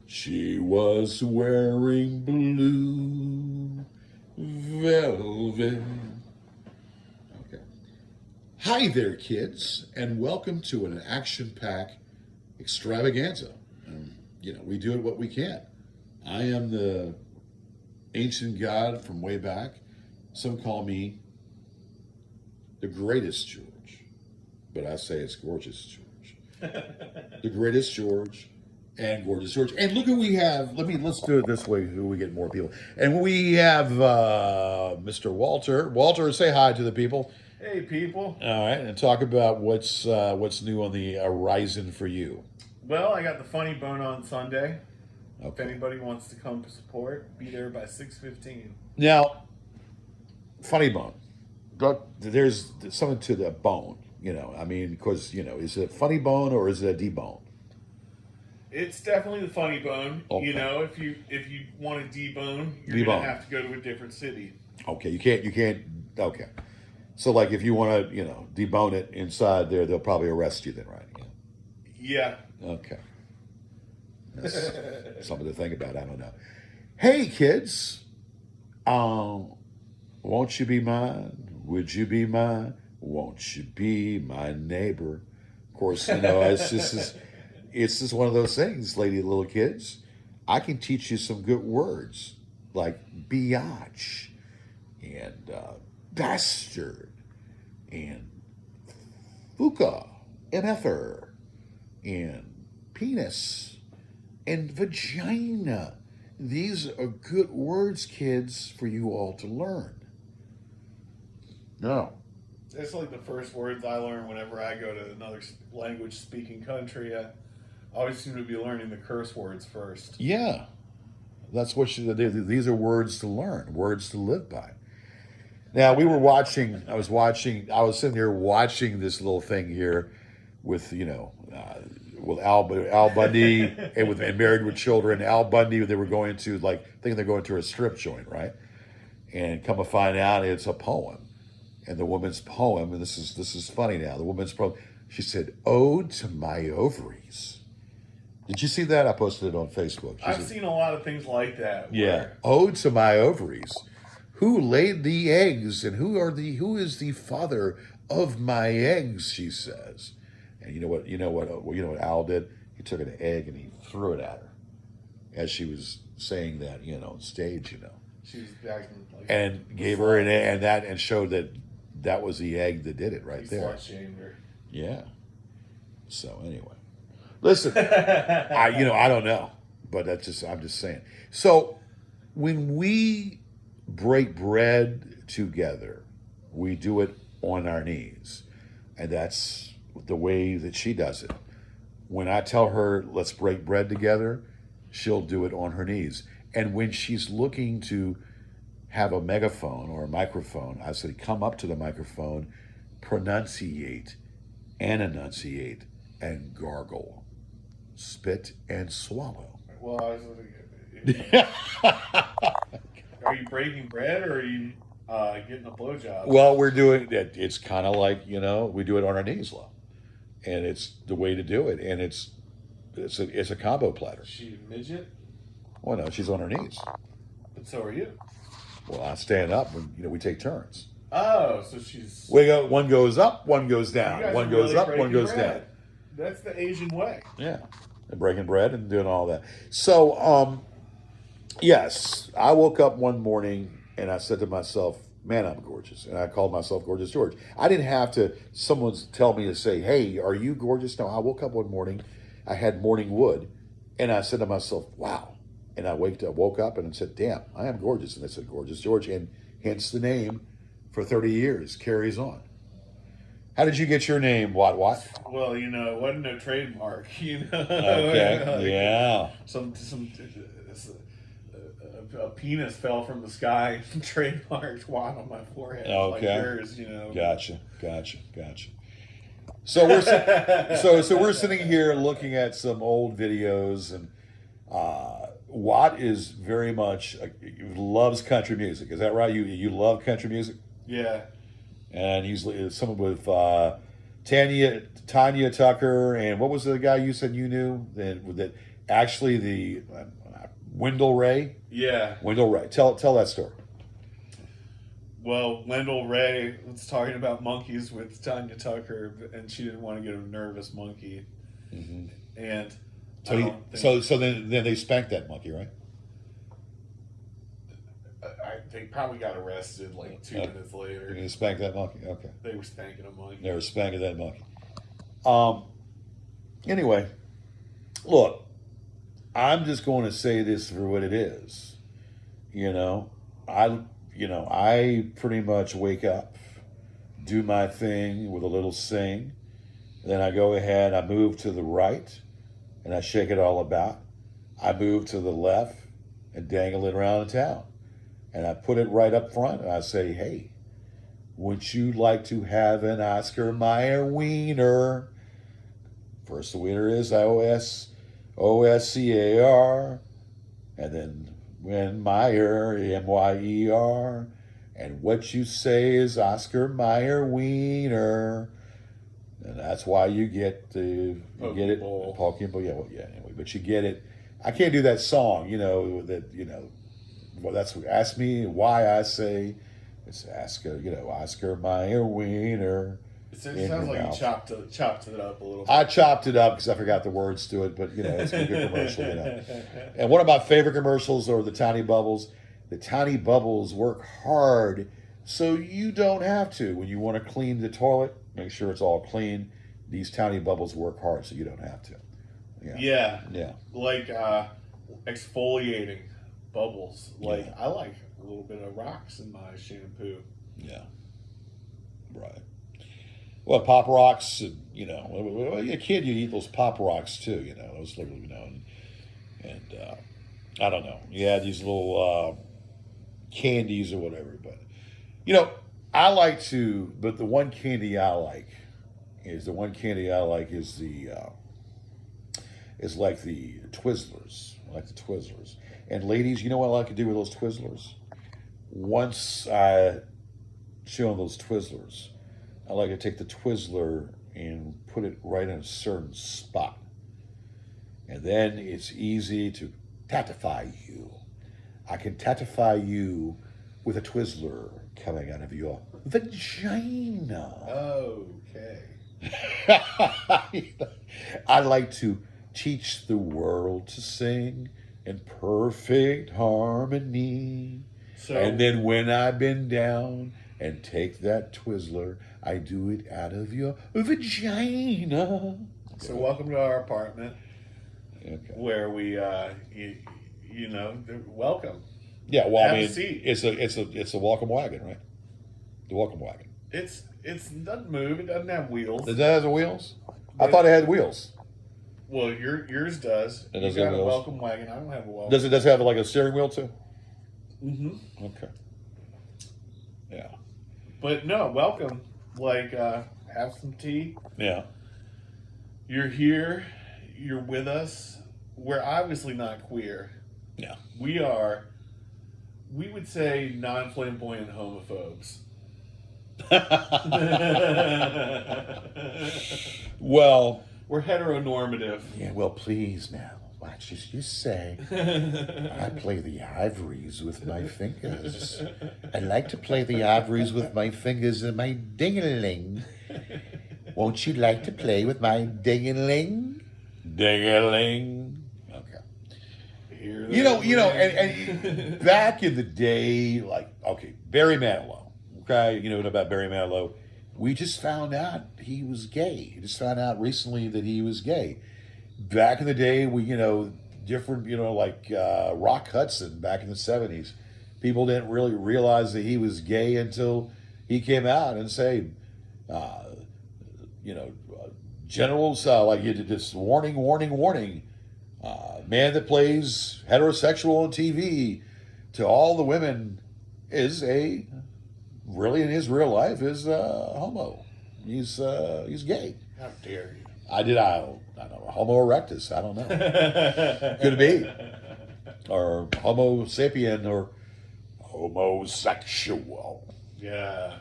She was wearing blue velvet. Okay. Hi there, kids, and welcome to an action-packed extravaganza. We do it what we can. I am the ancient god from way back. Some call me the greatest George, but I say it's gorgeous George. The greatest George and gorgeous George. And look who we have. Let's do it this way so we get more people. And we have Mr. Walter. Walter, say hi to the people. Hey, people. All right, and talk about what's new on the horizon for you. Well, I got the Funny Bone on Sunday. Okay. If anybody wants to come to support, be there by 6:15. Now, funny bone, but there's something to the bone. Because is it a funny bone or is it a debone? It's definitely the Funny Bone. Okay. If you want to debone, you're Debone. gonna have to go to a different city. Okay, you can't. Okay, so like if you want to, debone it inside there, they'll probably arrest you then, right? Yeah. Okay. That's something to think about. I don't know. Hey, kids. Won't you be mine? Would you be mine? Won't you be my neighbor? Of course, it's just one of those things, little kids. I can teach you some good words like biatch and bastard and fuka and ether and penis and vagina. These are good words, kids, for you all to learn. No. It's like the first words I learn whenever I go to another language-speaking country. I always seem to be learning the curse words first. Yeah. That's what these are words to learn, words to live by. Now, I was sitting here watching this little thing here with, with Al Bundy and Married with Children. Al Bundy, they were going to they're going to a strip joint, right? And come to find out it's a poem. And the woman's poem, and this is funny now, the woman's poem, she said, "Ode to my ovaries." Did you see that? I posted it on Facebook. I've seen a lot of things like that. Yeah. Ode to my ovaries. Who laid the eggs and who is the father of my eggs, she says. And you know what Al did? He took an egg and he threw it at her as she was saying that, on stage, She was acting like, and gave her an egg and showed that was the egg that did it right there. Slut-shamed her. Yeah. So anyway, listen, I don't know, but I'm just saying. So when we break bread together, we do it on our knees, and that's the way that she does it. When I tell her, let's break bread together, she'll do it on her knees. And when she's looking to have a megaphone or a microphone, I say, come up to the microphone, pronunciate and enunciate and gargle, spit and swallow. Well, are you breaking bread or are you getting a blowjob? Well, we're doing it. It's kind of like, we do it on our knees, love. And it's the way to do it. And it's a combo platter. Is she a midget? Well, no, she's on her knees. But so are you. Well, I stand up when, we take turns. Oh, so she's... One goes up, one goes down. One goes really up, one goes breaking down. bread. That's the Asian way. Yeah. And breaking bread and doing all that. So, yes, I woke up one morning and I said to myself, man, I'm gorgeous. And I called myself Gorgeous George. I didn't have someone tell me to say, hey, are you gorgeous? No, I woke up one morning, I had morning wood, and I said to myself, wow. And I woke up and said, damn, I am gorgeous. And I said, Gorgeous George, and hence the name for 30 years carries on. How did you get your name, What? Well, it wasn't no trademark, Okay, yeah. A penis fell from the sky and trademarked Watt on my forehead. Okay. Like yours, Gotcha. So we're sitting here looking at some old videos, and Watt is very much loves country music. Is that right? You love country music? Yeah. And he's someone with Tanya Tucker, and what was the guy you said you knew that actually the Wendell Ray. Yeah. Wendell Ray. Tell that story. Well, Wendell Ray was talking about monkeys with Tanya Tucker, and she didn't want to get a nervous monkey. Mm-hmm. And so then they spanked that monkey, right? They probably got arrested like 2 minutes later. They spanked that monkey. Okay. They were spanking a monkey. They were spanking that monkey. Anyway, look, I'm just going to say this for what it is. I pretty much wake up, do my thing with a little sing, then I go ahead, I move to the right, and I shake it all about. I move to the left and dangle it around the town. And I put it right up front, and I say, hey, would you like to have an Oscar Mayer wiener? First, the wiener is OSCAR, and then when Meyer, MYER, and what you say is Oscar Mayer wiener, and that's why you get the Pokeball. Anyway, but you get it. I can't do that song, Well, that's ask me why I say it's Oscar Mayer wiener. It sounds like you chopped it up a little bit. I chopped it up because I forgot the words to it, but it's a good commercial, And one of my favorite commercials are the Tiny Bubbles. The Tiny Bubbles work hard, so you don't have to. When you want to clean the toilet, make sure it's all clean. These Tiny Bubbles work hard, so you don't have to. Yeah. Like exfoliating bubbles. Like I like a little bit of rocks in my shampoo. Yeah. Right. Well, Pop Rocks, when you're a kid, you eat those Pop Rocks too, those little, and I don't know. You had these little candies or whatever, but, I like to, but the one candy I like is like the Twizzlers. I like the Twizzlers. And ladies, you know what I like to do with those Twizzlers? Once I chew on those Twizzlers, I like to take the Twizzler and put it right in a certain spot. And then it's easy to tatify you. I can tatify you with a Twizzler coming out of your vagina. Okay. I like to teach the world to sing in perfect harmony. And then when I bend down and take that Twizzler, I do it out of your vagina. So welcome to our apartment, where we, welcome. Yeah, well, Have a seat. it's a welcome wagon, right? The welcome wagon. It doesn't move. It doesn't have wheels. It has wheels. I thought it had wheels. Well, yours does. It does you have got a wheels. welcome wagon. I don't have a welcome. Does it have like a steering wheel too? Mm-hmm. Okay. Yeah. But no, welcome. Like, have some tea. Yeah. You're here. You're with us. We're obviously not queer. Yeah. We would say non-flamboyant homophobes. Well, we're heteronormative. Yeah, well, please now. Watch as you say. I play the ivories with my fingers. I like to play the ivories with my fingers and my ding-a-ling. Won't you like to play with my ding-a-ling? Ding-a-ling. Okay. And back in the day, Barry Manilow. Okay, about Barry Manilow. We just found out he was gay. We just found out recently that he was gay. Back in the day, different, Rock Hudson back in the 70s, people didn't really realize that he was gay until he came out and said, generals, you did this warning, man that plays heterosexual on TV to all the women is really in his real life is homo. He's gay. How dare you? I don't know, Homo erectus, I don't know. Could it be? Or Homo sapien or homosexual. Yeah.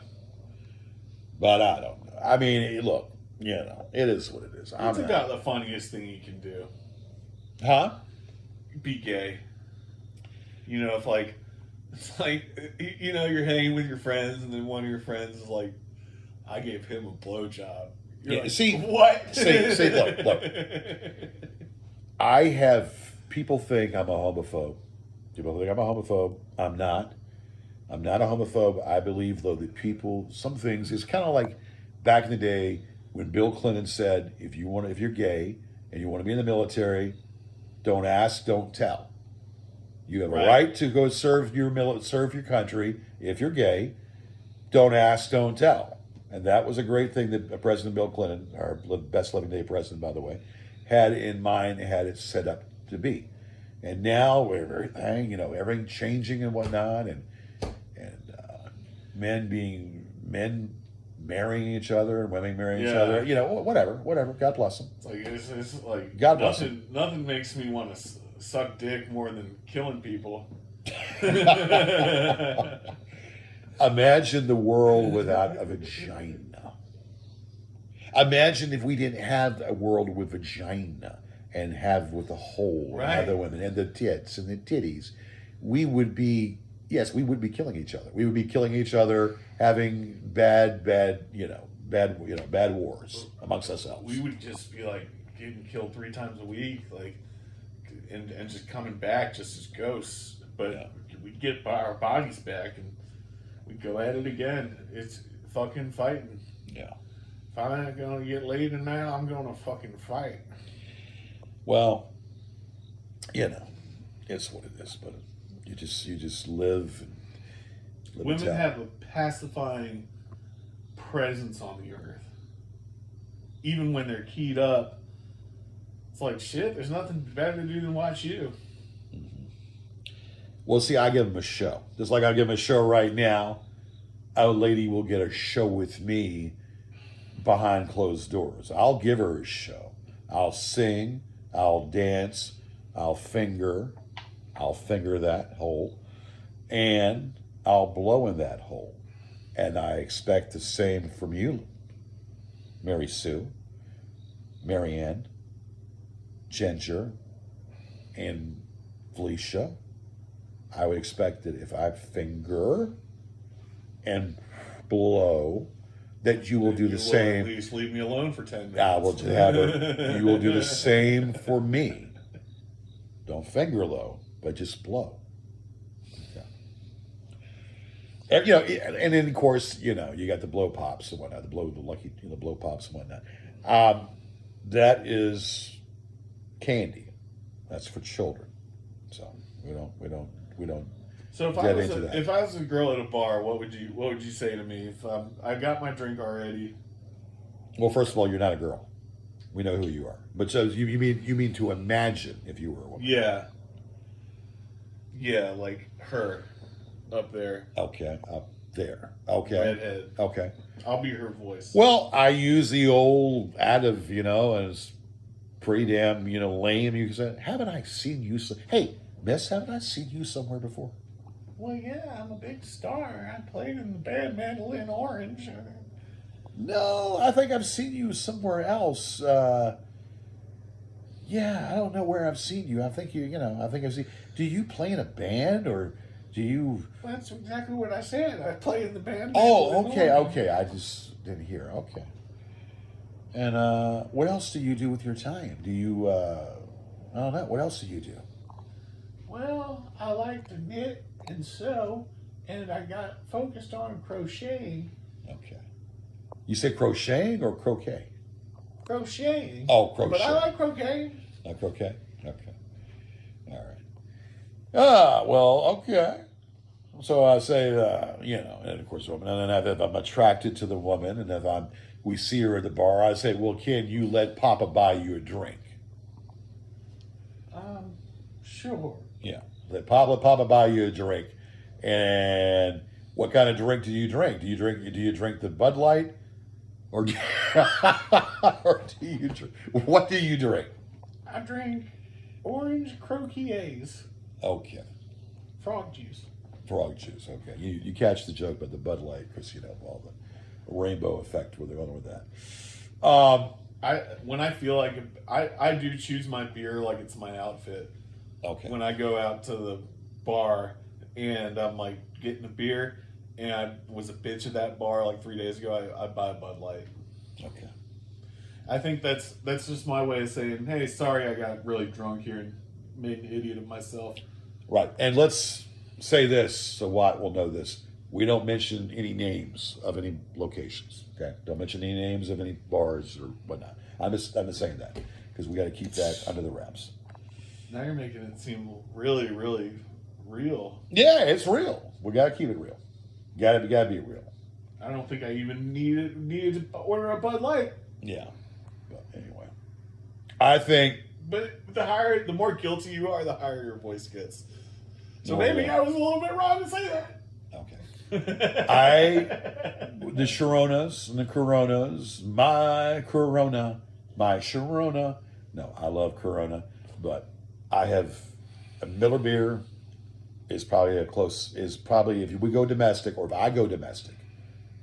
But I don't know. I mean, look, it is what it is. It's about the funniest thing you can do. Huh? Be gay. You know, if like it's like you know you're hanging with your friends, and then one of your friends is like, "I gave him a blowjob." You're Yeah, like, see, what? look. I have people think I'm a homophobe. People think I'm a homophobe. I'm not. I'm not a homophobe. I believe, though, that people, some things, it's kind of like back in the day when Bill Clinton said, if you're gay and you want to be in the military, don't ask, don't tell. You have a Right. right to go serve your country if you're gay. Don't ask, don't tell. And that was a great thing that President Bill Clinton, our best living day president, by the way, had in mind, had it set up to be. And now everything changing and whatnot, and men marrying each other and women marrying each other. Whatever. God bless them. It's like God bless them. Nothing makes me want to suck dick more than killing people. Imagine the world without a vagina. Imagine if we didn't have a world with vagina and have with the hole Right. and other women and the tits and the titties. We would be killing each other. We would be killing each other, having bad wars amongst ourselves. We would just be like getting killed 3 times a week, like, and just coming back just as ghosts. But we'd get our bodies back and we'd go at it again. It's fucking fighting. Yeah. If I'm not gonna get laid tonight, I'm gonna fucking fight. Well, it's what it is. But you just live. And live Women have a pacifying presence on the earth. Even when they're keyed up, it's like, shit, there's nothing better to do than watch you. Well, see, I give them a show. Just like I give them a show right now, a lady will get a show with me behind closed doors. I'll give her a show. I'll sing, I'll dance, I'll finger that hole, and I'll blow in that hole. And I expect the same from you, Mary Sue, Marianne, Ginger, and Felicia. I would expect that if I finger and blow, that you will do the same. At least leave me alone for 10 minutes. You will do the same for me. Don't finger though, but just blow. And, and then of course, you got the blow pops and whatnot, the blow pops and whatnot. That is candy. That's for children. So we don't. So if I was a girl at a bar, what would you say to me if I got my drink already? Well, first of all, you're not a girl. We know who you are. But so you mean to imagine if you were a woman? Yeah, like her up there. Okay, up there. Okay, Redhead. Okay, I'll be her voice. Well, I use the old adage, and it's pretty damn lame. You can say, "Haven't I seen you?" Hey, miss, haven't I seen you somewhere before? Well, yeah, I'm a big star. I played in the band Mandolin Orange. No, I think I've seen you somewhere else. Yeah, I don't know where I've seen you. I think I think I've seen. Do you play in a band or do you? Well, that's exactly what I said. I play in the band. Oh, okay. I just didn't hear. Okay. And what else do you do with your time? Do you? I don't know. What else do you do? Well, I like to knit and sew, and I got focused on crocheting. Okay. You say crocheting or croquet? Crocheting. Oh, crochet. But I like croquet. Like croquet? Okay. All right. Well, okay. So I say, and of course, woman. And then if I'm attracted to the woman, and if we see her at the bar, I say, well, can you let Papa buy you a drink? Sure. Yeah. Let Papa buy you a drink. And what kind of drink do you drink? Do you drink the Bud Light? Or do you drink? What do you drink? I drink orange croquets. Okay. Frog juice. Frog juice. Okay. You catch the joke about the Bud Light because all the rainbow effect where they're going with that. when I feel like I do choose my beer like it's my outfit. Okay. When I go out to the bar and I'm like getting a beer, and I was a bitch at that bar like 3 days ago, I buy a Bud Light. Okay. I think that's just my way of saying, hey, sorry, I got really drunk here and made an idiot of myself. Right. And let's say this, so Watt will know this. We don't mention any names of any locations. Okay. Don't mention any names of any bars or whatnot. I'm just saying that because we got to keep that under the wraps. Now you're making it seem really, really real. Yeah, it's real. We got to keep it real. Got to be real. I don't think I even needed to order a Bud Light. Yeah. But anyway, I think. But the more guilty you are, the higher your voice gets. So No, maybe yeah. I was a little bit wrong to say that. Okay. The Sharonas and the Coronas, my Sharona. No, I love Corona, but I have a Miller beer is probably if we go domestic or if I go domestic,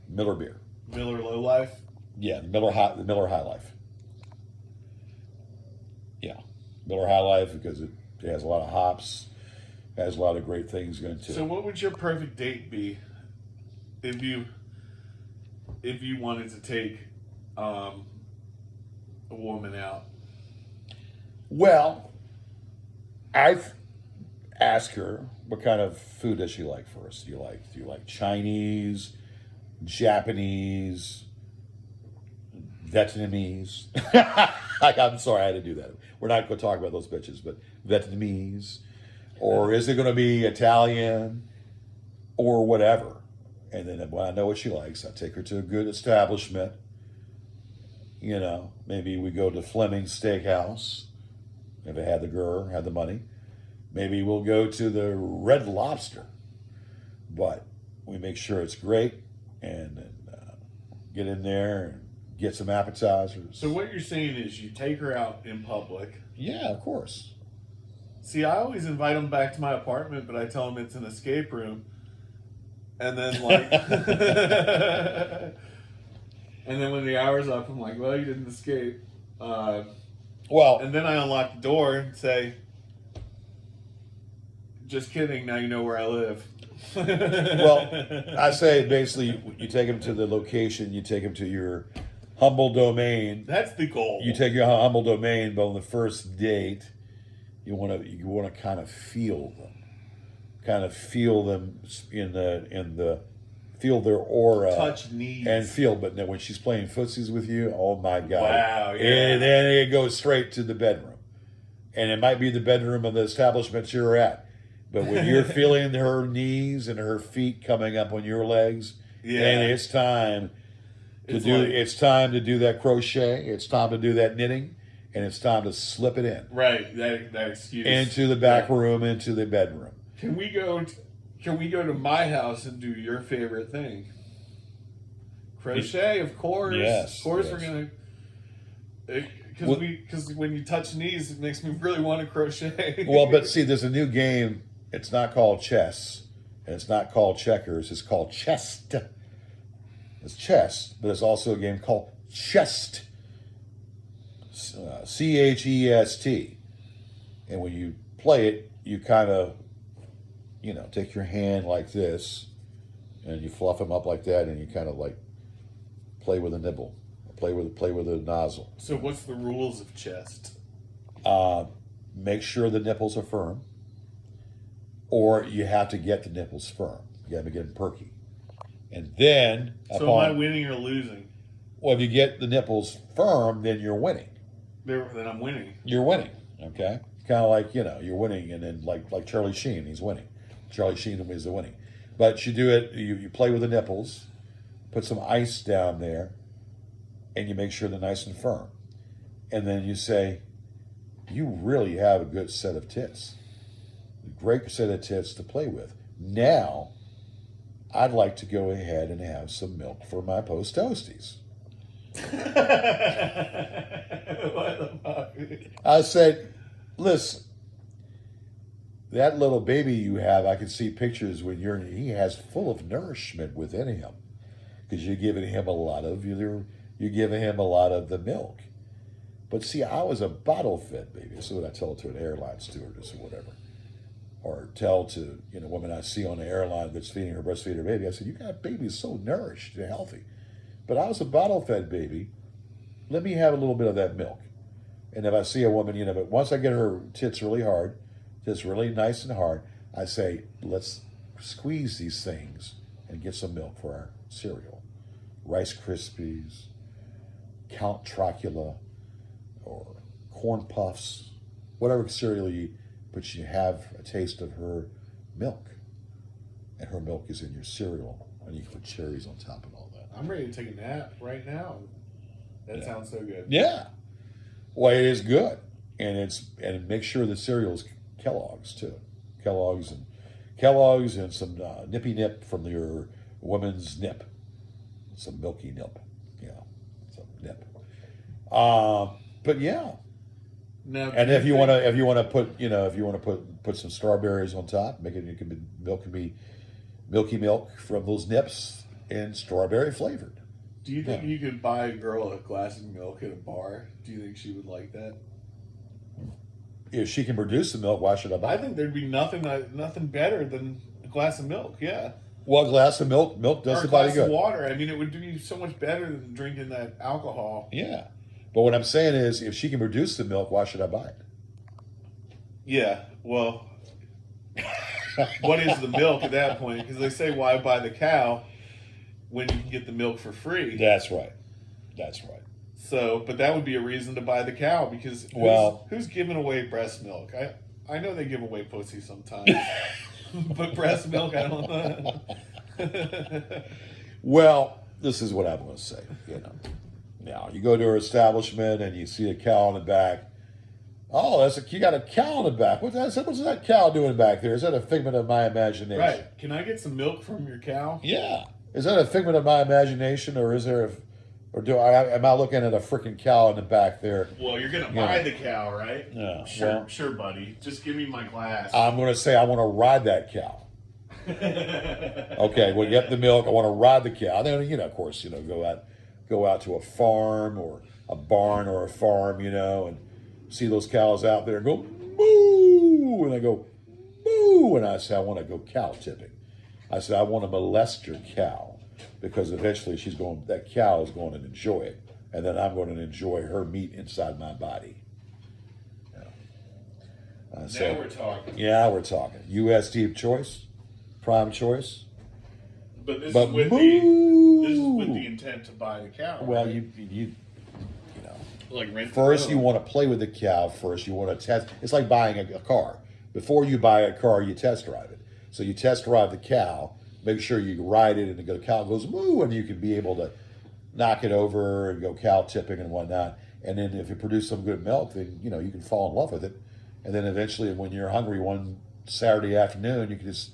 Miller beer. Miller Low Life. Yeah, the Miller High Life. Yeah, Miller High Life because it has a lot of hops, has a lot of great things going to it. So, what would your perfect date be if you wanted to take a woman out? Well, I ask her what kind of food does she like first. Do you like Chinese, Japanese, Vietnamese? I'm sorry I had to do that. We're not going to talk about those bitches, but Vietnamese, or is it going to be Italian, or whatever? And then when I know what she likes, I take her to a good establishment. You know, maybe we go to Fleming's Steakhouse. If it had the money. Maybe we'll go to the Red Lobster. But we make sure it's great and get in there and get some appetizers. So what you're saying is you take her out in public. Yeah, of course. See, I always invite them back to my apartment, but I tell them it's an escape room. And then like... and then when the hour's up, I'm like, well, you didn't escape. Well, and then I unlock the door and say, just kidding, now you know where I live. well, I say basically you take them to the location, you take them to your humble domain. That's the goal. You take your humble domain, but on the first date, you want to kind of feel them in the feel their aura, touch knees, and feel. But then when she's playing footsies with you, oh my God! Wow, yeah. And then it goes straight to the bedroom, and it might be the bedroom of the establishment you're at. But when you're feeling her knees and her feet coming up on your legs, and it's time to do that crochet. It's time to do that knitting, and it's time to slip it in. Right, that excuse into the back room, into the bedroom. Can we go to my house and do your favorite thing? Crochet, of course. Yes, of course yes. We're gonna. Because when you touch knees, it makes me really want to crochet. Well, but see, there's a new game. It's not called chess, and it's not called checkers. It's called chest. It's chess, but it's also a game called chest. Chest. And when you play it, you kind of, take your hand like this, and you fluff them up like that, and you kind of like play with a nibble, play with a nozzle. So what's the rules of chest? Make sure the nipples are firm, or you have to get the nipples firm. You got to get them perky, and then. So am I winning or losing? Well, if you get the nipples firm, then you're winning. Then I'm winning. You're winning. Okay, kind of like you're winning, and then like Charlie Sheen, he's winning. Charlie Sheen is the winning. But you do it. You play with the nipples, put some ice down there, and you make sure they're nice and firm, and then you say, "You really have a good set of tits, a great set of tits to play with." Now, I'd like to go ahead and have some milk for my post toasties. What the fuck? I said, listen, that little baby you have, I can see pictures when he has full of nourishment within him, because you're giving him a lot of the milk, But see, I was a bottle-fed baby. This is what I tell to an airline stewardess or whatever. Or tell to, women I see on the airline that's breastfeeding her baby. I said, you got babies so nourished and healthy. But I was a bottle-fed baby. Let me have a little bit of that milk. And if I see a woman, but once I get her tits really hard, just really nice and hard, I say, let's squeeze these things and get some milk for our cereal. Rice Krispies, Count Chocula, or Corn Puffs, whatever cereal you eat, but you have a taste of her milk. And her milk is in your cereal, and you can put cherries on top and all that. I'm ready to take a nap right now. That sounds so good. Yeah. Well, it is good. And make sure the cereal's Kellogg's too. Kellogg's and some Nippy Nip from your women's nip. Some milky nip. Yeah. Some nip. But yeah. Now, And if you want to put some strawberries on top, milk can be milky milk from those nips and strawberry flavored. Do you think you could buy a girl a glass of milk at a bar? Do you think she would like that? If she can produce the milk, why should I buy it? I think there'd be nothing better than a glass of milk. Yeah. Well, a glass of milk does the body good. Or a glass of water. I mean, it would be so much better than drinking that alcohol. Yeah. But what I'm saying is, if she can produce the milk, why should I buy it? Yeah. Well, what is the milk at that point? Because they say, why buy the cow when you can get the milk for free? That's right. So, but that would be a reason to buy the cow, because who's giving away breast milk? I know they give away pussy sometimes, but breast milk, I don't know. Well, this is what I'm going to say. Now you go to her establishment and you see a cow in the back. Oh, you got a cow in the back. What's that cow doing back there? Is that a figment of my imagination? Right. Can I get some milk from your cow? Yeah. Is that a figment of my imagination, or am I looking at a freaking cow in the back there? Well, you're gonna buy the cow, right? Yeah. Sure, buddy. Just give me my glass. I'm going to say I want to ride that cow. Okay, well, get the milk. I want to ride the cow. Then, of course, go out to a farm or a barn or a farm, and see those cows out there and go moo, and I go moo, and I say I want to go cow tipping. I said I want to molest your cow, because eventually that cow is going to enjoy it, and then I'm going to enjoy her meat inside my body. Now we're talking. Yeah, we're talking. USD choice, prime choice. But this is with the intent to buy the cow. Well, right? you like rent. First, you want to play with the cow. First, you want to test. It's like buying a car. Before you buy a car, you test drive it. So you test drive the cow. Make sure you ride it, and the cow goes moo, and you can be able to knock it over and go cow tipping and whatnot. And then if you produce some good milk, then you can fall in love with it. And then eventually, when you're hungry one Saturday afternoon, you can just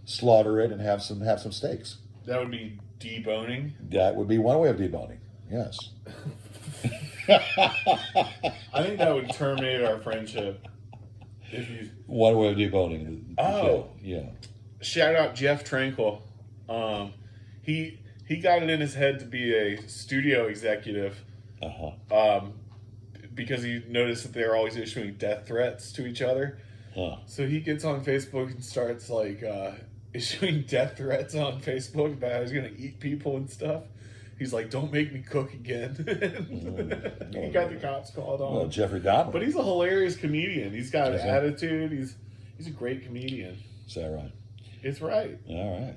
slaughter it and have some steaks. That would be deboning. That would be one way of deboning. Yes. I think that would terminate our friendship. One way of deboning. Yeah. Shout out Jeff Tranquil. He got it in his head to be a studio executive. Because he noticed that they're always issuing death threats to each other. So he gets on Facebook and starts issuing death threats on Facebook about how he's going to eat people and stuff. He's like, don't make me cook again. He got the cops called on. Well, Jeffrey Dahmer. But he's a hilarious comedian. He's got an attitude. He's a great comedian. Is that right? It's right. All right.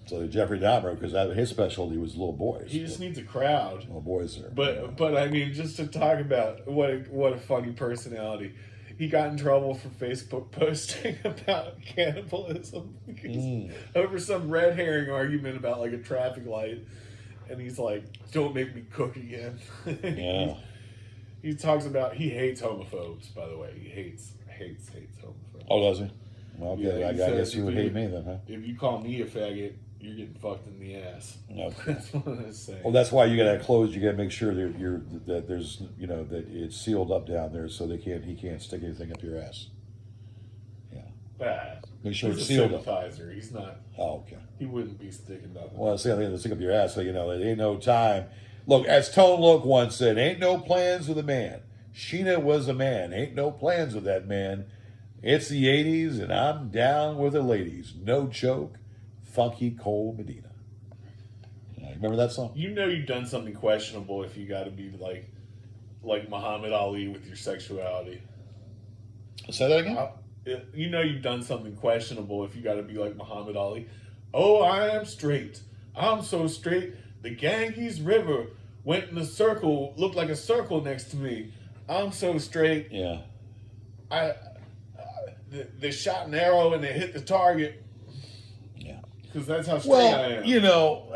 So Jeffrey Dahmer, because his specialty was little boys. He just needs a crowd. Little boys there. But I mean, just to talk about what a funny personality. He got in trouble for Facebook posting about cannibalism over some red herring argument about like a traffic light, and he's like, "Don't make me cook again." Yeah. He talks about he hates homophobes. By the way, he hates homophobes. Oh, does he? Well, okay, Yeah, I guess you would hate me then, huh? If you call me a faggot, you're getting fucked in the ass. Okay. That's what I was saying. Well, that's why you got to close. You got to make sure that there's that it's sealed up down there, so he can't stick anything up your ass. Yeah. Make sure he's it's a sealed up. sympathizer. He's not. Oh, okay. He wouldn't be sticking nothing. Well, see, I think they stick up your ass, so there ain't no time. Look, as Tone Loc once said, "Ain't no plans with a man. Sheena was a man. Ain't no plans with that man. It's the 80s, and I'm down with the ladies. No joke. Funky Cole Medina. Remember that song? You know you've done something questionable if you got to be like Muhammad Ali with your sexuality. Say that again? You know you've done something questionable if you got to be like Muhammad Ali. Oh, I am straight. I'm so straight. The Ganges River went in a circle, looked like a circle next to me. I'm so straight. Yeah. They shot an arrow and they hit the target. Yeah. Because that's how straight I am. You know,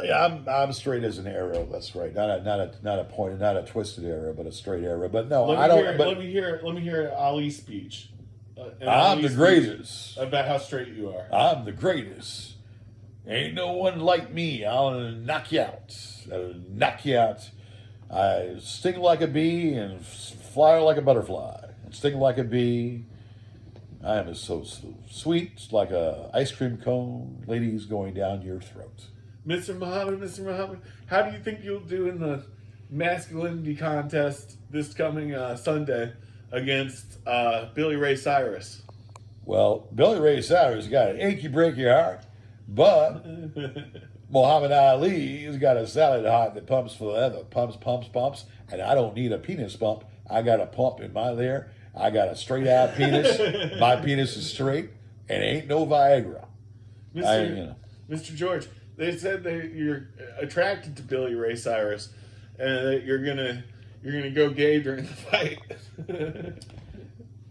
I'm straight as an arrow. That's right. Not a pointed, not a twisted arrow, but a straight arrow. But no, I don't. Let me hear Ali's speech. I'm the greatest. About how straight you are. I'm the greatest. Ain't no one like me. I'll knock you out. I'll knock you out. I sting like a bee and fly like a butterfly. And sting like a bee. I am so sweet, like a ice cream cone. Ladies going down your throat. Mr. Muhammad, how do you think you'll do in the masculinity contest this coming Sunday against Billy Ray Cyrus? Well, Billy Ray Cyrus got an achy breaky heart, but Muhammad Ali has got a salad heart that pumps forever, pumps, and I don't need a penis pump. I got a pump in my there. I got a straight out penis. My penis is straight, and ain't no Viagra. Mr. George, they said that you're attracted to Billy Ray Cyrus, and that you're gonna go gay during the fight.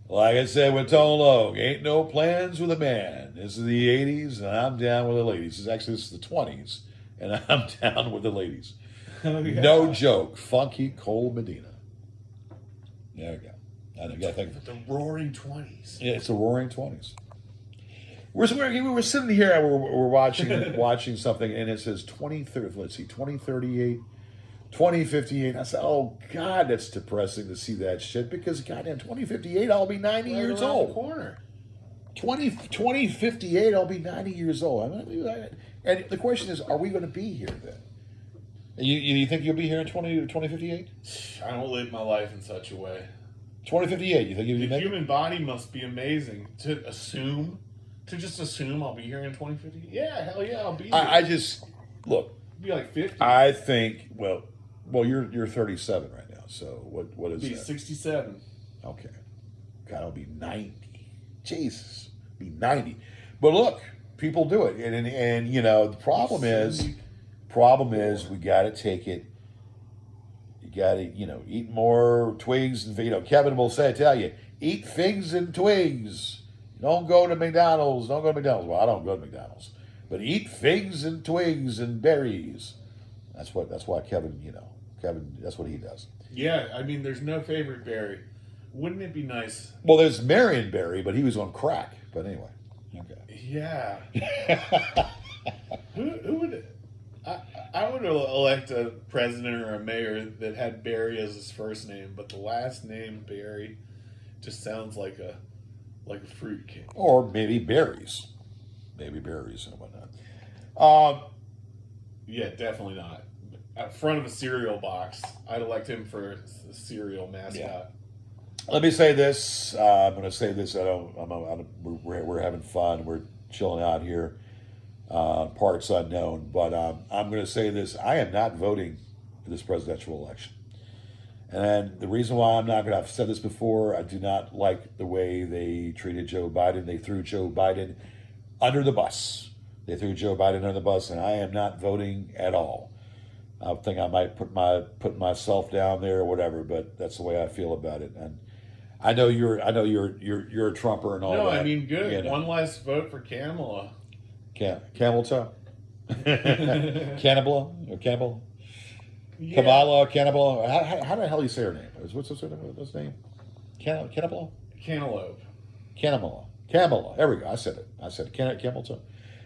Like I said with Tone Loc, ain't no plans with a man. This is the 80s, and I'm down with the ladies. This is the 20s, and I'm down with the ladies. Oh, yeah. No joke. Funky Cole Medina. There we go. I know, you gotta think of it. The Roaring 20s. Yeah, it's the Roaring 20s. We're sitting here and we're watching something, and it says 2030. Let's see, 2038, 2058. I said, oh God, that's depressing to see that shit, because goddamn 2058, I'll be 90 years old. The corner. 2058, I'll be 90 years old. And the question is, are we going to be here then? You think you'll be here in 2058? I don't live my life in such a way. 2058, you think you'll be The human body must be amazing to just assume I'll be here in 2050. Yeah, hell yeah, I'll be here. I just, look. I'll be like 50. I think, well, you're 37 right now, so what is I'll be that? 67. Okay. God, I'll be 90. Jesus, be 90. But look, people do it. And you know, the problem is we got to take it. You got to, eat more twigs. And, Kevin will tell you, eat figs and twigs. Don't go to McDonald's. Well, I don't go to McDonald's. But eat figs and twigs and berries. That's why Kevin, that's what he does. Yeah, I mean, there's no favorite berry. Wouldn't it be nice? Well, there's Marion Barry, but he was on crack. But anyway. Okay. Yeah. Who would... I would elect a president or a mayor that had Barry as his first name, but the last name Barry just sounds like a fruit king. Or maybe berries. Maybe berries and whatnot. Yeah, definitely not. At front of a cereal box, I'd elect him for a cereal mascot. Yeah. Let me say this. I'm going to say this. We're having fun. We're chilling out here. Parts unknown, but I'm going to say this: I am not voting for this presidential election, and the reason why I'm not going to, I've said this before, I do not like the way they treated Joe Biden. They threw Joe Biden under the bus. And I am not voting at all. I think I might put myself down there or whatever, but that's the way I feel about it. And I know you're a Trumper and all that. No, I mean, good. One last vote for Kamala. Camel toe? Cannibal? Or Campbell? Yeah. Kamala, Cannibal? How the hell do you say her name? What's his name? Cannibal? Cantaloupe. Kamala. There we go. I said it. Camel toe.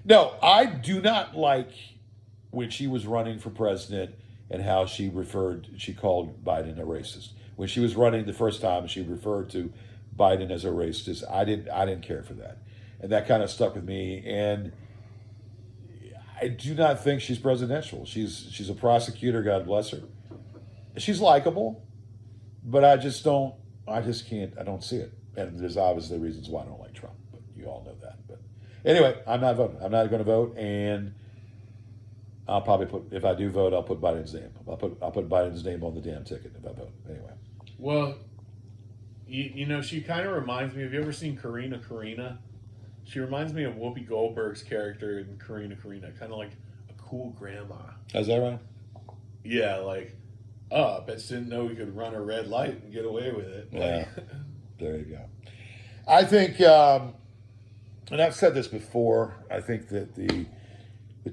No, I do not like when she was running for president and how she called Biden a racist. When she was running the first time, she referred to Biden as a racist. I didn't care for that. And that kind of stuck with me. And I do not think she's presidential. She's a prosecutor, God bless her. She's likable, but I just don't I just can't. I don't see it, and there's obviously reasons why I don't like Trump. But you all know that. But anyway, I'm not voting. I'm not going to vote, and I'll probably put. If I do vote, I'll put Biden's name. I'll put Biden's name on the damn ticket if I vote. Anyway. Well, you know, she kind of reminds me. Have you ever seen Karina? She reminds me of Whoopi Goldberg's character in Karina, kind of like a cool grandma. Is that right? Yeah, like, oh, I bet she didn't know we could run a red light and get away with it. Yeah, there you go. I think, and I've said this before, I think that the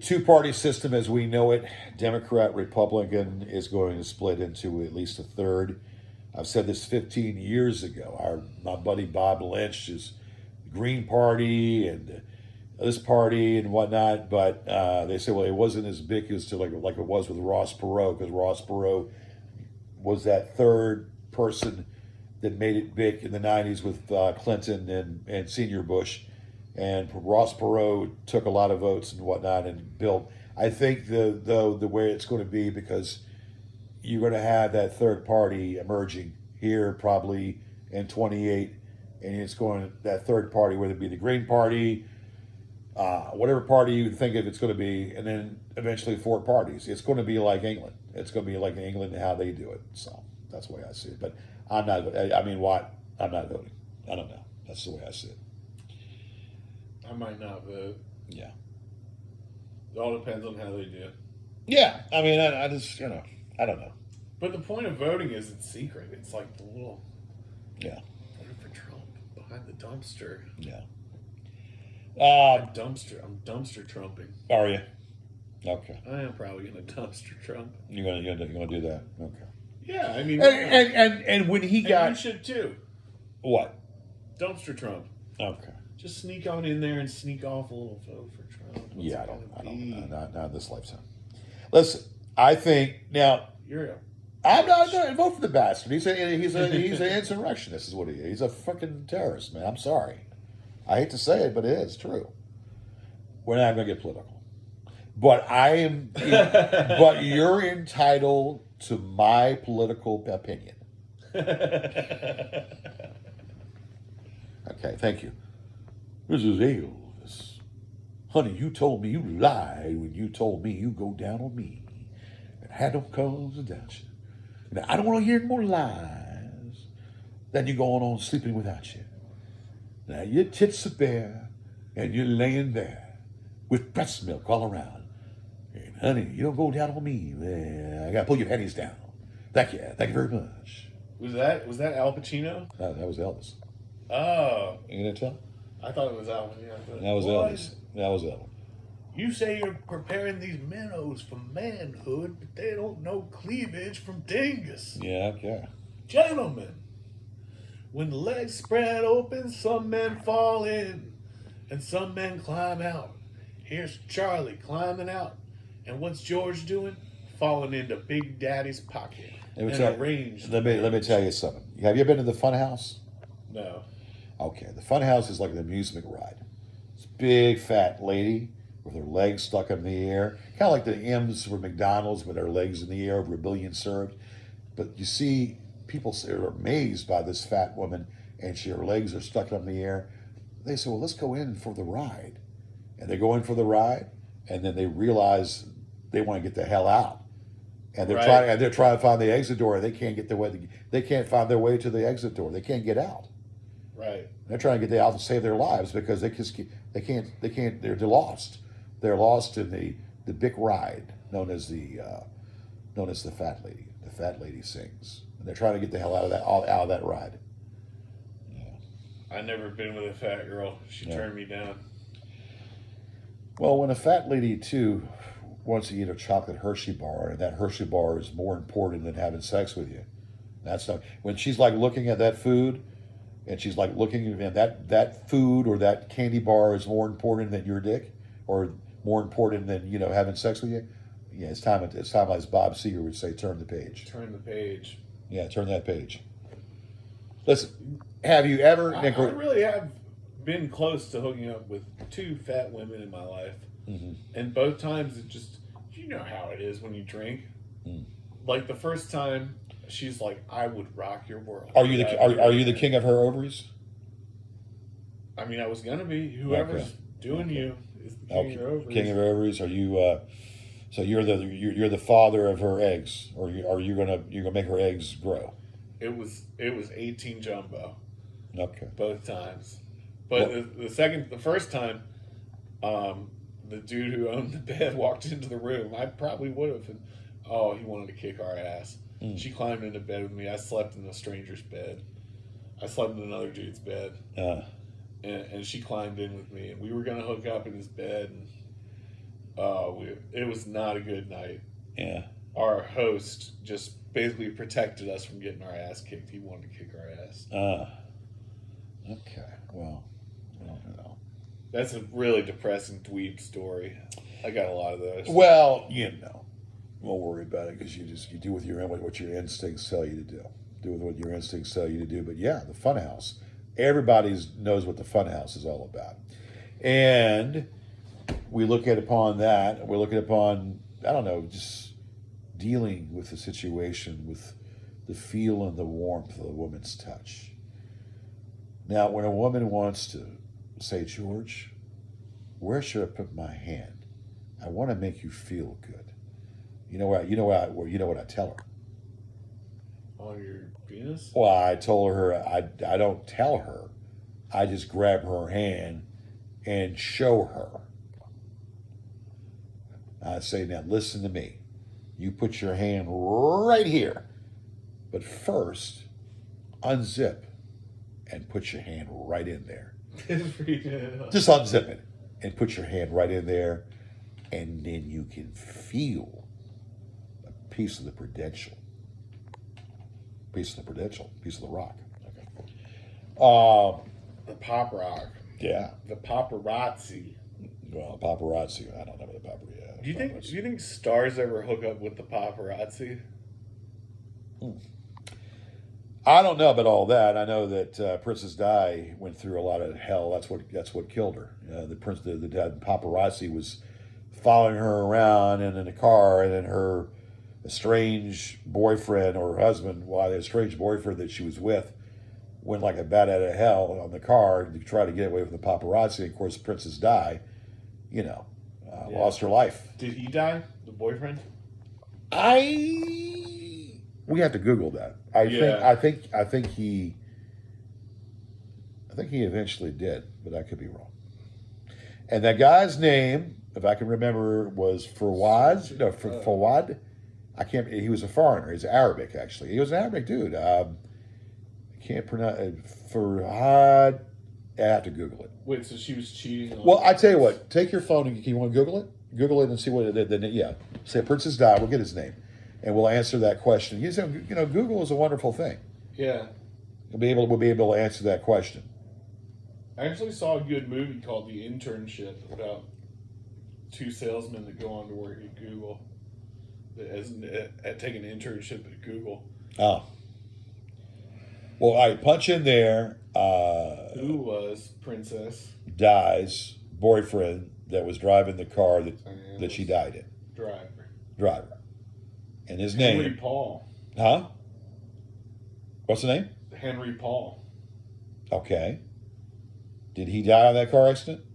two-party system as we know it, Democrat, Republican, is going to split into at least a third. I've said this 15 years ago. My buddy Bob Lynch is Green Party and this party and whatnot, but they say, well, it wasn't as big as like it was with Ross Perot, because Ross Perot was that third person that made it big in the 90s with Clinton and Senior Bush, and Ross Perot took a lot of votes and whatnot and built. I think the way it's going to be, because you're going to have that third party emerging here probably in 28, and it's going that third party, whether it be the Green Party, whatever party you think of, it's going to be, and then eventually 4 parties. It's going to be like England. It's going to be like England and how they do it. So that's the way I see it. But I'm not. I mean, what? I'm not voting. I don't know. That's the way I see it. I might not vote. Yeah. It all depends on how they do. Yeah. I mean, I just I don't know. But the point of voting is it's secret. It's like the little. Yeah. Voting for Trump behind the dumpster. Yeah. I'm dumpster trumping. Are you? Okay. I am probably gonna dumpster Trump. You're gonna do that. Okay. Yeah, I mean, And when he got you should too. what? Dumpster Trump. Okay. Just sneak on in there and sneak off a little vote for Trump. What's Yeah, it I gonna be? don't. Not in this lifetime. Listen, I think now. I'm not going to vote for the bastard. He's an insurrectionist, is what he is. He's a fucking terrorist, man. I'm sorry. I hate to say it, but it is true. We're not going to get political. But but you're entitled to my political opinion. Okay, thank you. This is Elvis. Honey, you told me you lied when you told me you go down on me. And had no cause to doubt you. Now, I don't want to hear more lies than you going on sleeping without you. Now, your tits are bare, and you're laying there with breast milk all around. And, honey, you don't go down on me. Well, I got to pull your panties down. Thank you. Thank you very much. Was that Al Pacino? That was Elvis. Oh, You gonna tell? I thought it was Al Pacino. That was Elvis. That was Elvis. You say you're preparing these minnows for manhood, but they don't know cleavage from dingus. Yeah, okay. Gentlemen, when the legs spread open, some men fall in and some men climb out. Here's Charlie climbing out. And what's George doing? Falling into Big Daddy's pocket. Let me tell you something. Have you been to the Fun House? No. Okay, the Fun House is like an amusement ride. It's a big fat lady with her legs stuck in the air, kind of like the M's for McDonald's with her legs in the air over a billion served. But you see, people are amazed by this fat woman, and her legs are stuck up in the air. They say, well, let's go in for the ride. And they go in for the ride, and then they realize they want to get the hell out. And they're trying to find the exit door, and they can't get their way. They can't find their way to the exit door. They can't get out. Right. They're trying to get out to save their lives because they can't. They're lost. They're lost in the big ride known as the fat lady. The fat lady sings, and they're trying to get the hell out of that ride. Yeah. I've never been with a fat girl. She turned me down. Well, when a fat lady too wants to eat a chocolate Hershey bar, and that Hershey bar is more important than having sex with you, that's not when she's like looking at that food. And she's like looking, and that food or that candy bar is more important than your dick, or more important than having sex with you. Yeah, it's time. As Bob Seger would say, turn the page. Turn the page. Yeah, turn that page. Listen, have you ever? I really have been close to hooking up with 2 fat women in my life, and both times it just how it is when you drink. Like the first time, she's like, I would rock your world. Are you the king of her ovaries? I mean, I was gonna be. Whoever's doing you is the king of her ovaries. King of her ovaries. Are you? So you're the father of her eggs, or are you gonna make her eggs grow? It was 18 jumbo. Okay. Both times, but the first time, the dude who owned the bed walked into the room. I probably would have, and he wanted to kick our ass. She climbed into bed with me. I slept in a stranger's bed. I slept in another dude's bed. And she climbed in with me, and we were gonna hook up in his bed. And, it was not a good night. Yeah. Our host just basically protected us from getting our ass kicked. He wanted to kick our ass. Okay. Well, I don't know. That's a really depressing dweeb story. I got a lot of those. Well, won't worry about it because you do with what your instincts tell you to do. Do with what your instincts tell you to do. But yeah, the funhouse. Everybody knows what the funhouse is all about, and we look at upon that. We're looking upon, I don't know, just dealing with the situation with the feel and the warmth of a woman's touch. Now, when a woman wants to say, George, where should I put my hand? I want to make you feel good. You know what I tell her? On your penis? Well, I told her, I don't tell her. I just grab her hand and show her. I say, now listen to me. You put your hand right here. But first, unzip and put your hand right in there. Just unzip it and put your hand right in there. And then you can feel a piece of the prudential. Piece of the rock. Okay. The pop rock. Yeah. The paparazzi. Well, paparazzi. I don't know what the paparazzi. Do you think stars ever hook up with the paparazzi? I don't know about all that. I know that Princess Di went through a lot of hell. That's what killed her. The paparazzi was following her around and in a car, and then her estranged boyfriend or husband, the estranged boyfriend that she was with, went like a bat out of hell on the car to try to get away from the paparazzi. Of course, Princess Di, lost her life. Did he die? The boyfriend? We have to Google that. I think he eventually did, but I could be wrong. And that guy's name, if I can remember, was Fawad. No, Fawad. I can't. He was a foreigner. He's Arabic, actually. He was an Arabic dude. I can't pronounce Fawad. I have to Google it. Wait, so she was cheating on... Well, I tell you what. Take your phone and you want to Google it? Google it and see what it. Say Princess Di. We'll get his name, and we'll answer that question. Google is a wonderful thing. Yeah. We'll be able to answer that question. I actually saw a good movie called The Internship about two salesmen that go on to work at Google. Take an internship at Google. Oh. Well, I punch in there. Who was Princess Di's boyfriend that was driving the car that she died in? Driver. And his name? Henry Paul. Huh? What's the name? Henry Paul. Okay. Did he die in that car accident?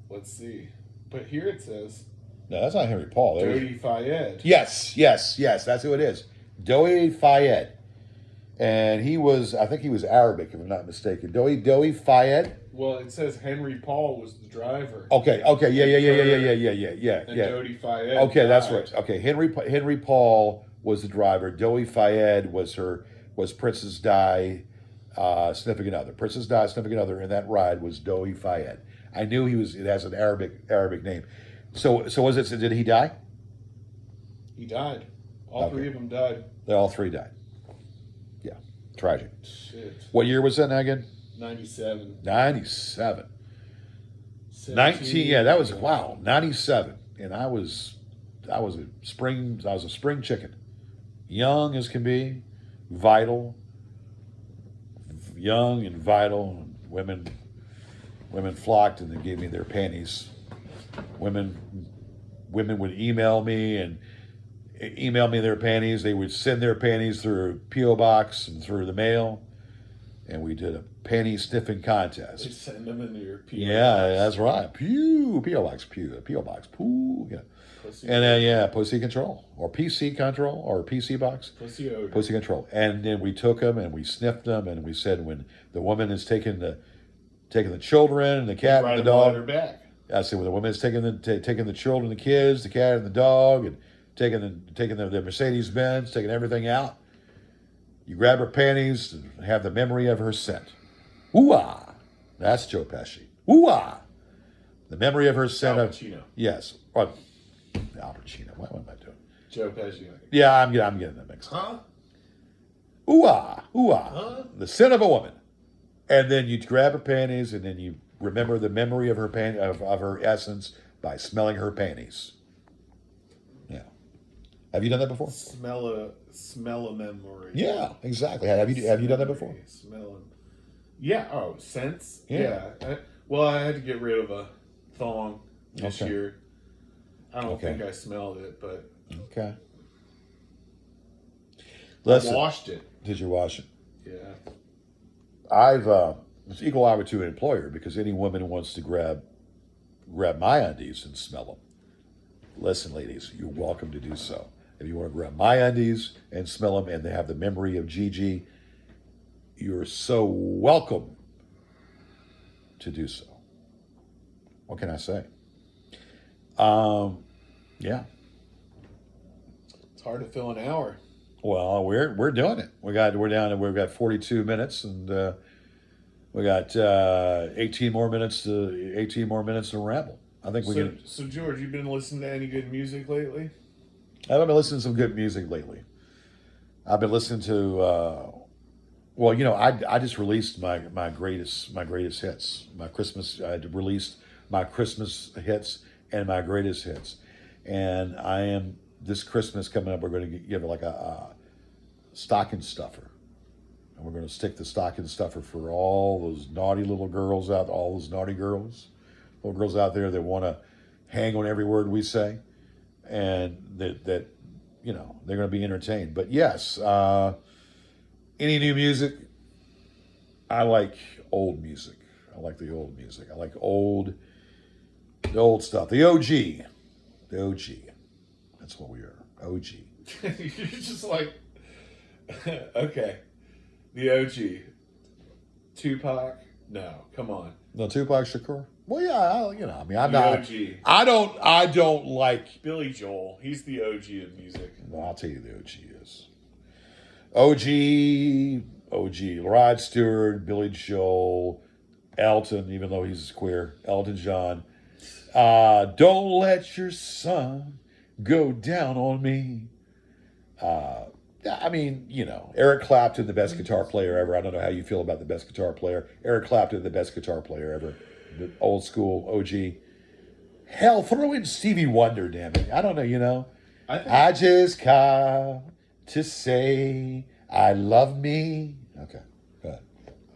Let's see. But here it says... No, that's not Henry Paul. Dodi Fayed. Yes. That's who it is. Dodi Fayed. And I think he was Arabic, if I'm not mistaken. Dodi Fayed. Well, it says Henry Paul was the driver. Okay, yeah. And Dodi Fayed. Okay, that's right. Okay, Henry Paul was the driver. Dodi Fayed was Princess Di, significant other. Princess Di, significant other in that ride was Dodi Fayed. I knew it has an Arabic name. So was it? Did he die? He died. All three of them died. They all three died. Yeah, tragic. Shit. What year was that now again? 97. 97. 19. Yeah, that was 97. And I was a spring chicken, young as can be, vital, young and vital. Women flocked and they gave me their panties. Women would email me and email me their panties. They would send their panties through P.O. box and through the mail, and we did a panty sniffing contest. They send them into your P.O. Yeah, box. that's right. Pew, P.O. box, pew, P.O. box, poo. Yeah. Pussy And then pussy control or PC control or PC box. Pussy odor. Pussy control. And then we took them and we sniffed them and we said when the woman is taking the children and the cat and the dog. Her back. I said when the woman is taking the children, the kids, the cat and the dog, and taking the Mercedes Benz, taking everything out. You grab her panties and have the memory of her scent. Ooh-ah. That's Joe Pesci. Ooh-ah. The memory of her scent. Al Pacino. Yes. Or, Al Pacino. What am I doing? Joe Pesci. Yeah, I'm getting that mixed up. Huh? Ooh-ah. Ooh-ah. Huh? The scent of a woman. And then you grab her panties and then you remember the memory of her of her essence by smelling her panties. Yeah. Have you done that before? Smell a memory. Yeah, exactly. Have you done that before? Smell. Yeah. Oh, scents. Yeah. I had to get rid of a thong this Okay. year. I don't Okay. think I smelled it, but Okay. I Listen, washed it. did you wash it? Yeah. I've it's equal opportunity employer because any woman who wants to grab my undies and smell them. Listen, ladies, you're welcome to do so. If you want to grab my undies and smell them and they have the memory of Gigi, you're so welcome to do so. What can I say? Yeah. It's hard to fill an hour. Well, we're doing it. We've got 42 minutes and we got 18 more minutes to ramble. I think we can. So George, you been listening to any good music lately? I've been listening to some good music lately. I've been listening to. I just released my greatest hits. I released my Christmas hits and my greatest hits, and I am this Christmas coming up. We're going to give it like a stocking stuffer, and we're going to stick the stocking stuffer for all those naughty little girls out, all those naughty little girls out there that want to hang on every word we say, and that they're going to be entertained. But yes. Any new music? I like old music. I like the old music. I like the old stuff. The OG. That's what we are. OG. You're just like, okay, the OG. Tupac? No, come on. No, Tupac Shakur. Well, yeah, I'm The not. OG. I don't like. Billy Joel. He's the OG of music. No, I'll tell you the OG is. OG, Rod Stewart, Billy Joel, Elton, even though he's queer, Elton John. Don't let your sun go down on me. Eric Clapton, the best guitar player ever. I don't know how you feel about the best guitar player. Eric Clapton, the best guitar player ever. The old school OG. Hell, throw in Stevie Wonder, damn it. I don't know, I just called to say I love me. Okay, go ahead.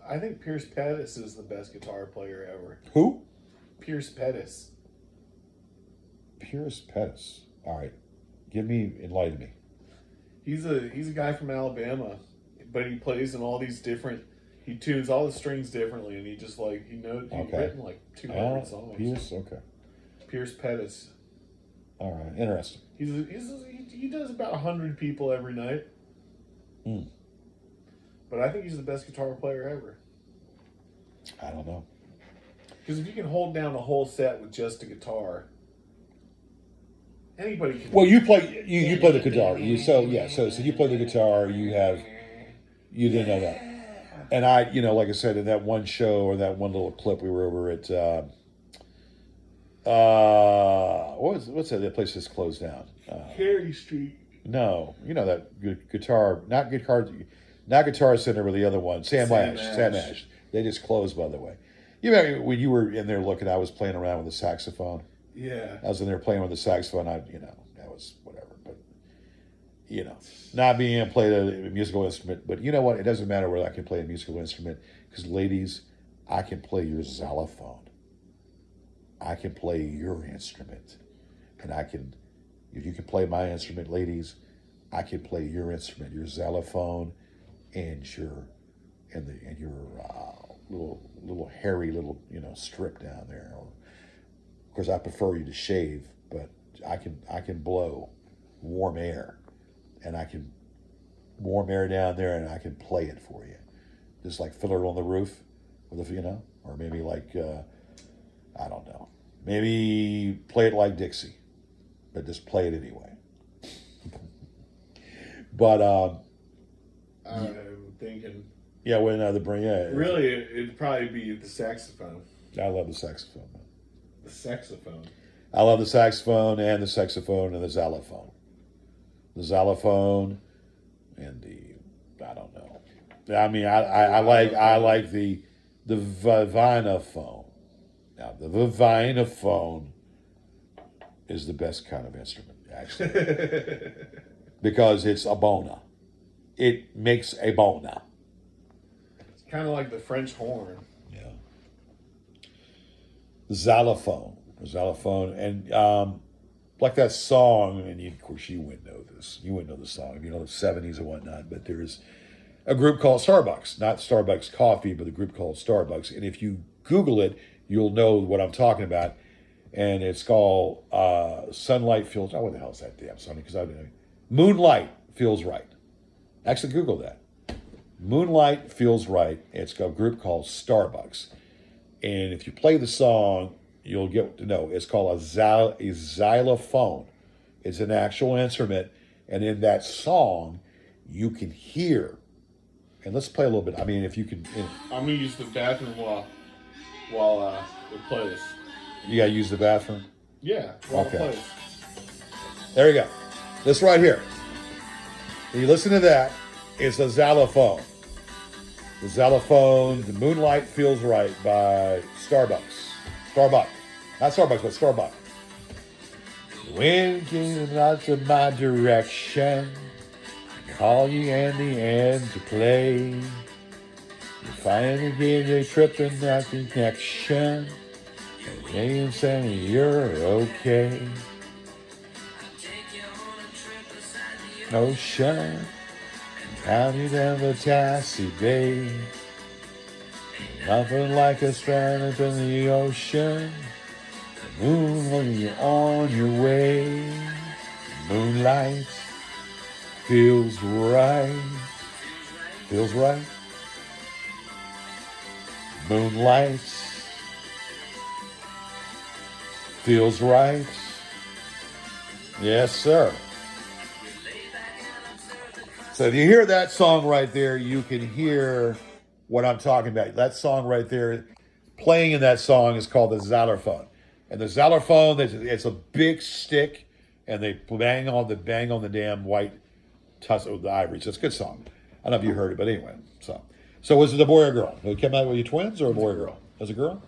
I think Pierce Pettis is the best guitar player ever. Who? Pierce Pettis. Pierce Pettis. All right. Enlighten me. He's a guy from Alabama, but he plays in all these different. He tunes all the strings differently, and he's written like 200 songs. Pierce. Okay. Pierce Pettis. All right. Interesting. He does about 100 people every night. Hmm. But I think he's the best guitar player ever. I don't know. Because if you can hold down a whole set with just a guitar, anybody can. Well, you play the guitar. So you play the guitar. You didn't know that. And I, like I said, in that one show or that one little clip, we were over at what's that place that's closed down? Carey Street. No, that guitar, not Guitar Center, but the other one, Sam Ash. They just closed, by the way. You remember when you were in there looking? I was playing around with the saxophone. Yeah. I was in there playing with the saxophone. That was whatever. But not being able to play a musical instrument. But you know what? It doesn't matter whether I can play a musical instrument because, ladies, I can play your xylophone. I can play your instrument, and I can If you can play my instrument, ladies, I can play your instrument, your xylophone, and your little hairy little strip down there. Or, of course, I prefer you to shave, but I can blow warm air, and I can warm air down there, and I can play it for you, just like Fiddler on the Roof, with or maybe like I don't know, maybe play it like Dixie, but just play it anyway. But I'm thinking. Yeah, when the bring Really, it'd probably be the saxophone. I love the saxophone. The saxophone. I love the saxophone and the xylophone. The xylophone and I don't know. I mean, I like the vivinophone. Now, the vivinophone is the best kind of instrument, actually, because it's a bona. It makes a bona. It's kind of like the French horn. Yeah. Xylophone, and like that song, and of course you wouldn't know this. You wouldn't know the song, the '70s and whatnot. But there's a group called Starbucks, not Starbucks Coffee, but a group called Starbucks. And if you Google it, you'll know what I'm talking about. And it's called Sunlight Feels. Oh, what the hell is that damn song? Because Moonlight Feels Right. Actually, Google that. Moonlight Feels Right. It's a group called Starbucks. And if you play the song, you'll get to know. It's called a xylophone. It's an actual instrument. And in that song, you can hear. And let's play a little bit. I mean, if you can. I'm going to use the bathroom while we play this. You got to use the bathroom? Yeah, while Okay. we play this. There you go. This right here. When you listen to that, it's a xylophone. The xylophone, The Moonlight Feels Right by Starbucks. Starbuck. Not Starbucks, but Starbuck. The wind came out to my direction. Call you in the end to play. You finally gave a trip in that connection. And saying you're okay. Ocean, counting down the Tassie Bay. Nothing like a strand up in the ocean. The moon when you're on your way. Moonlight feels right. Feels right. Moonlight feels right. Yes, sir. So if you hear that song right there, you can hear what I'm talking about. That song right there, playing in that song is called the xylophone. And the xylophone, it's a big stick, and they bang on the damn white tussle of the ivory. So it's a good song. I don't know if you heard it, but anyway. So was it a boy or a girl? It came out with you twins or a boy or a girl? As a girl?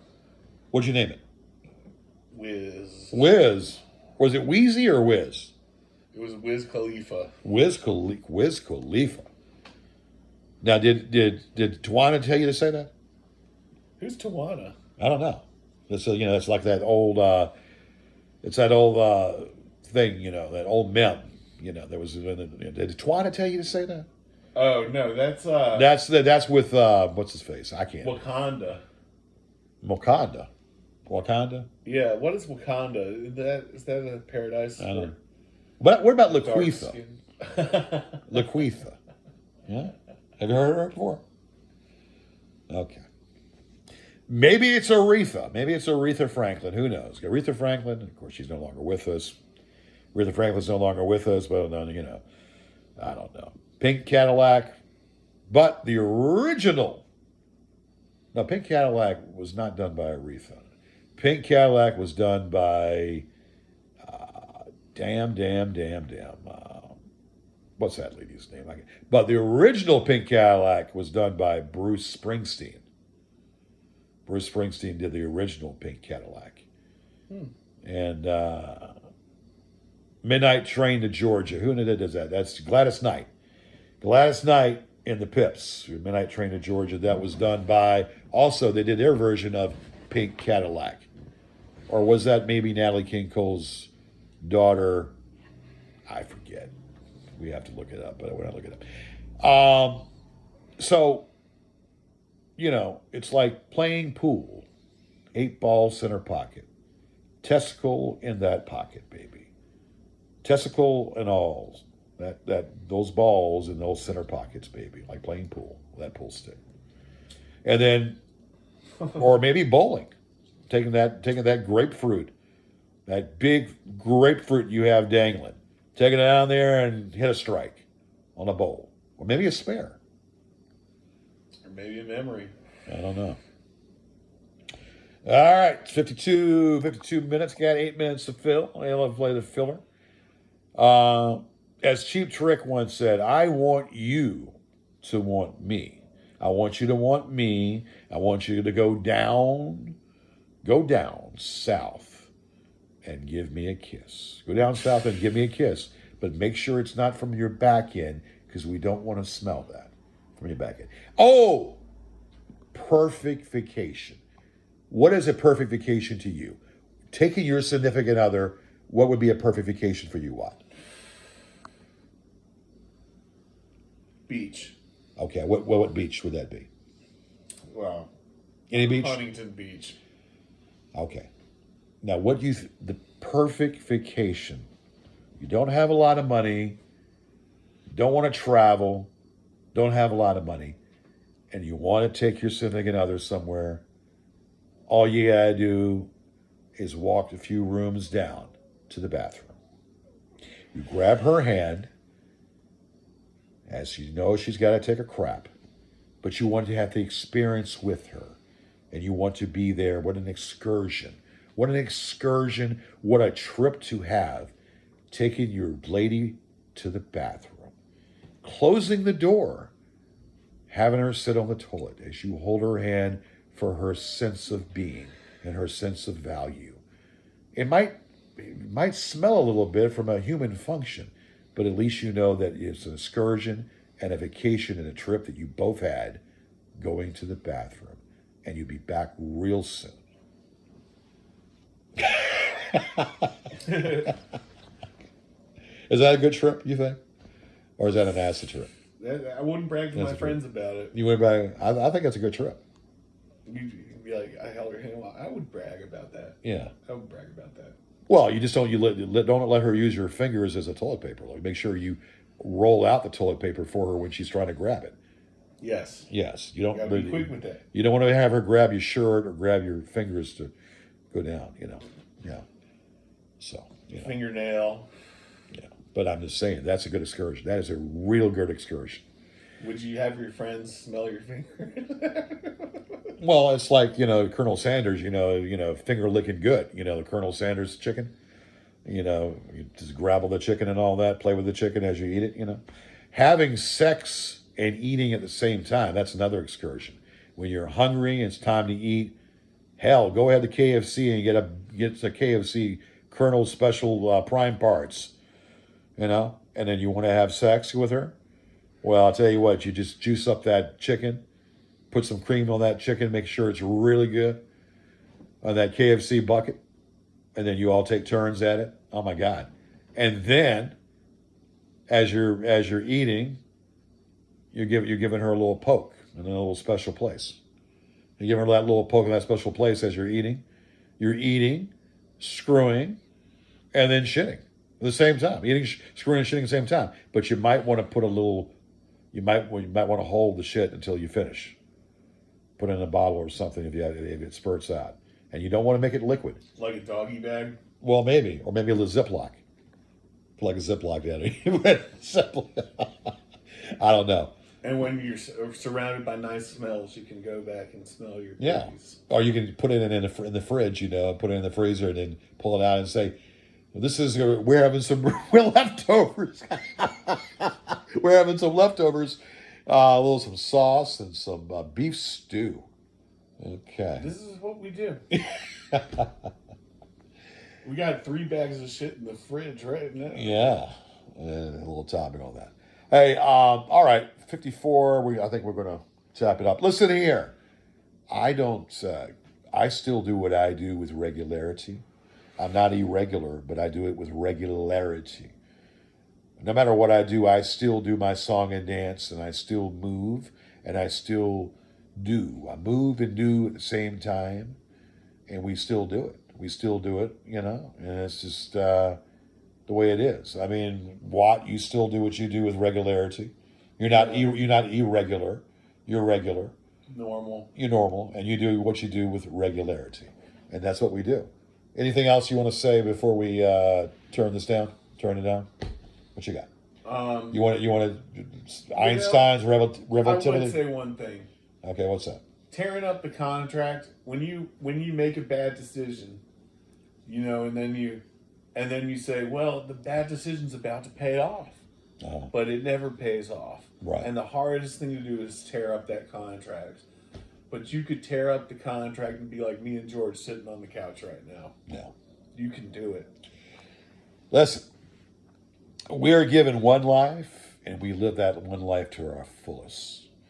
What'd you name it? Wiz. Wiz. Was it Wheezy or Wiz? It was Wiz Khalifa. Wiz Khalifa. Now, did Tawana tell you to say that? Who's Tawana? I don't know. It's it's like that old. It's that old thing. That old mem. There was. Did Tawana tell you to say that? Oh no, that's That's with what's his face? I can't. Wakanda. Wakanda. Yeah, what is Wakanda? Is that a paradise? I don't know. But what about Dark Laquitha? skin? Laquitha. Yeah. Have you heard of her before? Okay. Maybe it's Aretha. Maybe it's Aretha Franklin. Who knows? Aretha Franklin, of course, she's no longer with us. Aretha Franklin's no longer with us, but I don't know. Pink Cadillac. But the original. No, Pink Cadillac was not done by Aretha. Pink Cadillac was done by damn. What's that lady's name? But the original Pink Cadillac was done by Bruce Springsteen. Bruce Springsteen did the original Pink Cadillac. And Midnight Train to Georgia. Who does that? That's Gladys Knight. Gladys Knight in the Pips. Midnight Train to Georgia. That was done by, also they did their version of Pink Cadillac. Or was that maybe Natalie King Cole's daughter, I forget. We have to look it up, but we're not looking it up. So, it's like playing pool. 8-ball center pocket. Testicle in that pocket, baby. Testicle and all. Those balls in those center pockets, baby. Like playing pool. That pool stick. And then, or maybe bowling. Taking that grapefruit. That big grapefruit you have dangling. Taking it down there and hit a strike on a bowl. Or maybe a spare. Or maybe a memory. I don't know. All right, 52 minutes. Got 8 minutes to fill. I'll play the filler. As Cheap Trick once said, I want you to want me. I want you to want me. I want you to go down south and give me a kiss. Go down south and give me a kiss, but make sure it's not from your back end because we don't want to smell that from your back end. Oh, perfect vacation. What is a perfect vacation to you? Taking your significant other, what would be a perfect vacation for you, Watt? Beach. Okay, what beach would that be? Well, any beach? Huntington Beach. Okay. Now, what do you the perfect vacation? You don't have a lot of money, don't want to travel, don't have a lot of money, and you want to take your significant other somewhere. All you gotta do is walk a few rooms down to the bathroom. You grab her hand, as you know she's got to take a crap, but you want to have the experience with her, and you want to be there. What an excursion. What an excursion. What a trip to have. Taking your lady to the bathroom. Closing the door. Having her sit on the toilet as you hold her hand for her sense of being and her sense of value. It might smell a little bit from a human function, but at least you know that it's an excursion and a vacation and a trip that you both had going to the bathroom, and you'll be back real soon. Is that a good trip, you think? Or is that an acid trip? I wouldn't brag to my friends about it. You wouldn't brag? I think that's a good trip. You'd be like, I held her hand. I would brag about that. Yeah. I would brag about that. Well, you just don't let her use your fingers as a toilet paper. Like, make sure you roll out the toilet paper for her when she's trying to grab it. Yes. Yes. You don't. You gotta be quick with that. You don't want to have her grab your shirt or grab your fingers to go down. Yeah. So. Fingernail. Yeah. But I'm just saying that's a good excursion. That is a real good excursion. Would you have your friends smell your finger? Well, it's like, Colonel Sanders, finger licking good. The Colonel Sanders chicken. You just grabble the chicken and all that, play with the chicken as you eat it, Having sex and eating at the same time, that's another excursion. When you're hungry, it's time to eat. Hell, go ahead to KFC and get the KFC Colonel Special Prime Parts, and then you want to have sex with her. Well, I'll tell you what, you just juice up that chicken, put some cream on that chicken, make sure it's really good on that KFC bucket, and then you all take turns at it. Oh my God. And then as you're eating, you're giving her a little poke in a little special place. You give her that little poke in that special place as you're eating. You're eating, screwing, and then shitting at the same time. Eating, screwing, and shitting at the same time. But you might want to put a little. You might want to hold the shit until you finish. Put it in a bottle or something if it spurts out, and you don't want to make it liquid. Like a doggy bag. Well, maybe, or maybe a little Ziploc. Plug a Ziploc down. I don't know. And when you're surrounded by nice smells, you can go back and smell your cookies. Or you can put it in the fridge, put it in the freezer, and then pull it out and say, we're having some leftovers. We're having some leftovers. Some sauce and some beef stew. Okay. This is what we do. We got 3 bags of shit in the fridge right now. Yeah. And a little topping on that. Hey, all right, 54. I think we're going to tap it up. Listen here. I still do what I do with regularity. I'm not irregular, but I do it with regularity. no matter what I do, I still do my song and dance, and I still move, and I still do. I move and do at the same time, and we still do it. We still do it, you know, and it's just the way it is. I mean, you still do what you do with regularity. You're not you're not irregular. You're regular. Normal. You're normal, and you do what you do with regularity, and that's what we do. Anything else you want to say before we turn this down? Turn it down. What you got? You want to Einstein's I would relativity? say one thing. Okay, what's that? Tearing up the contract when you make a bad decision, you know, and then you say, well, the bad decision's about to pay off, but it never pays off. Right. And the hardest thing to do is tear up that contract. But you could tear up the contract and be like me and George sitting on the couch right now. Yeah. You can do it. Listen, we are given one life, and we live that one life to our fullest.